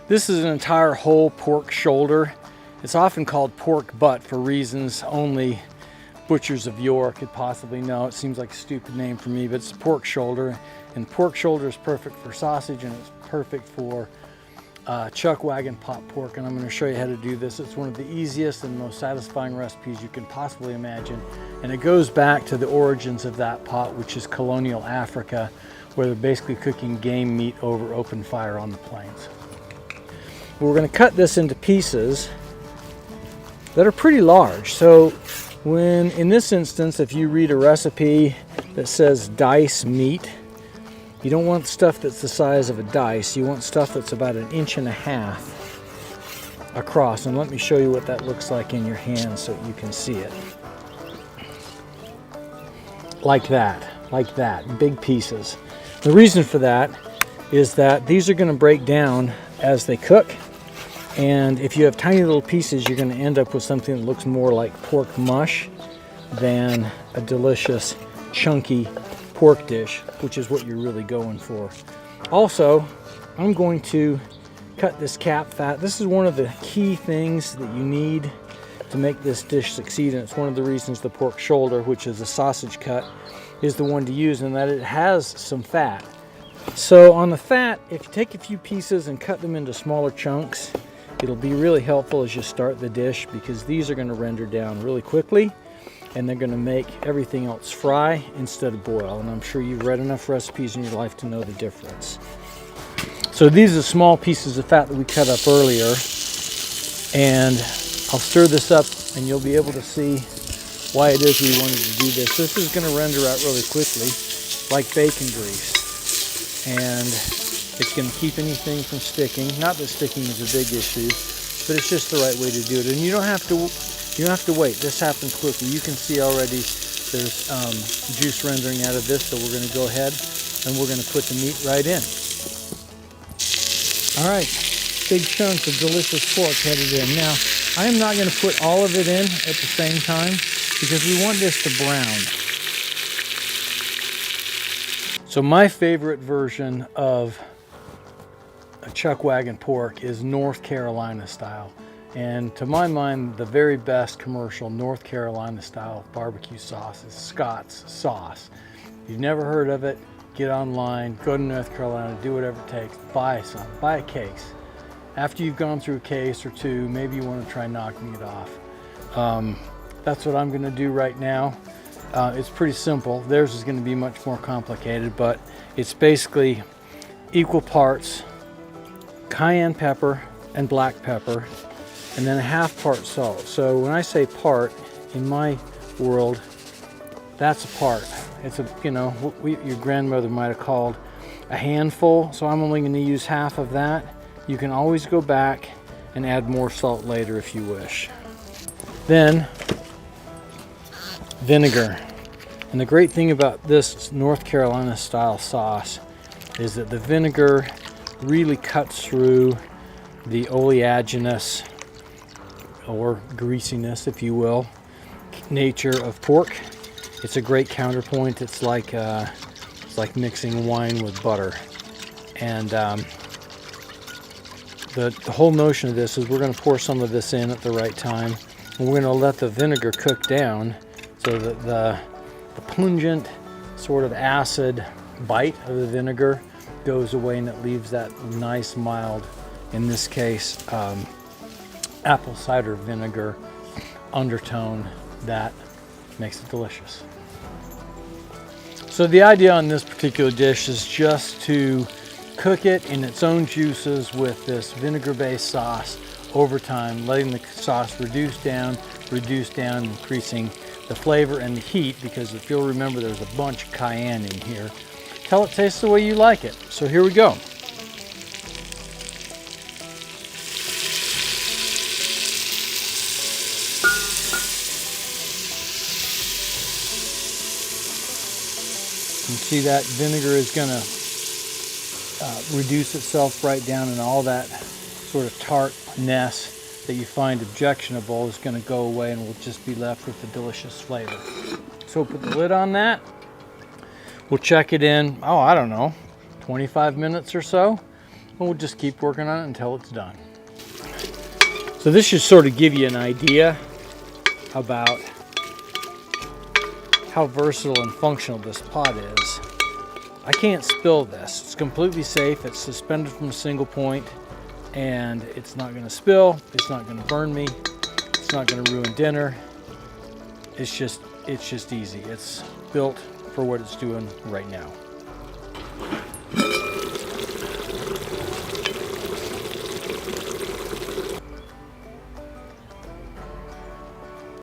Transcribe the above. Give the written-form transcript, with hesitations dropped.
This is an entire whole pork shoulder. It's often called pork butt for reasons only butchers of yore could possibly know. It seems like a stupid name for me, but it's a pork shoulder. And pork shoulder is perfect for sausage, and it's perfect for chuckwagon pot pork. And I'm going to show you how to do this. It's one of the easiest and most satisfying recipes you can possibly imagine. And it goes back to the origins of that pot, which is colonial Africa, where they're basically cooking game meat over open fire on the plains. We're going to cut this into pieces that are pretty large. So when, in this instance, if you read a recipe that says dice meat, you don't want stuff that's the size of a dice. You want stuff that's about 1.5 inches across. And let me show you what that looks like in your hand so you can see it. Like that, big pieces. The reason for that is that these are going to break down as they cook. And if you have tiny little pieces, you're going to end up with something that looks more like pork mush than a delicious, chunky pork dish, which is what you're really going for. Also, I'm going to cut this cap fat. This is one of the key things that you need to make this dish succeed, and it's one of the reasons the pork shoulder, which is a sausage cut, is the one to use, and that it has some fat. So on the fat, if you take a few pieces and cut them into smaller chunks, it'll be really helpful as you start the dish, because these are going to render down really quickly, and they're going to make everything else fry instead of boil. And I'm sure you've read enough recipes in your life to know the difference. So these are small pieces of fat that we cut up earlier, and I'll stir this up and you'll be able to see why it is we wanted to do this. This is going to render out really quickly, like bacon grease, and it's going to keep anything from sticking. Not that sticking is a big issue, but it's just the right way to do it. And you don't have to wait. This happens quickly. You can see already there's juice rendering out of this, so we're going to go ahead and we're going to put the meat right in. All right, big chunks of delicious pork headed in. Now, I am not going to put all of it in at the same time because we want this to brown. So my favorite version of a chuckwagon pork is North Carolina style. And to my mind, the very best commercial North Carolina style barbecue sauce is Scott's sauce. If you've never heard of it, get online, go to North Carolina, do whatever it takes, buy some, buy a case. After you've gone through a case or two, maybe you want to try knocking it off. That's what I'm going to do right now. It's pretty simple. Theirs is going to be much more complicated, but it's basically equal parts cayenne pepper and black pepper, and then a 1/2 part salt. So when I say part, in my world, that's a part. It's a, you know, what your grandmother might have called a handful. So I'm only going to use 1/2 of that. You can always go back and add more salt later if you wish. Then vinegar. And the great thing about this North Carolina style sauce is that the vinegar really cuts through the oleaginous, or greasiness if you will, nature of pork. It's a great counterpoint. It's like mixing wine with butter. And the whole notion of this is we're going to pour some of this in at the right time, and we're going to let the vinegar cook down so that the pungent sort of acid bite of the vinegar goes away, and it leaves that nice mild, in this case apple cider vinegar undertone that makes it delicious. So the idea on this particular dish is just to cook it in its own juices with this vinegar-based sauce over time, letting the sauce reduce down, increasing the flavor and the heat, because if you'll remember, there's a bunch of cayenne in here, till it tastes the way you like it. So here we go. You see that vinegar is going to reduce itself right down, and all that sort of tartness that you find objectionable is going to go away, and we'll just be left with the delicious flavor. So put the lid on that. We'll check it in, I don't know, 25 minutes or so. we'll just keep working on it until it's done. So this should sort of give you an idea about how versatile and functional this pot is. I can't spill this. It's completely safe. It's suspended from a single point, and it's not going to spill. It's not going to burn me. It's not going to ruin dinner. It's just easy. It's built for what it's doing right now.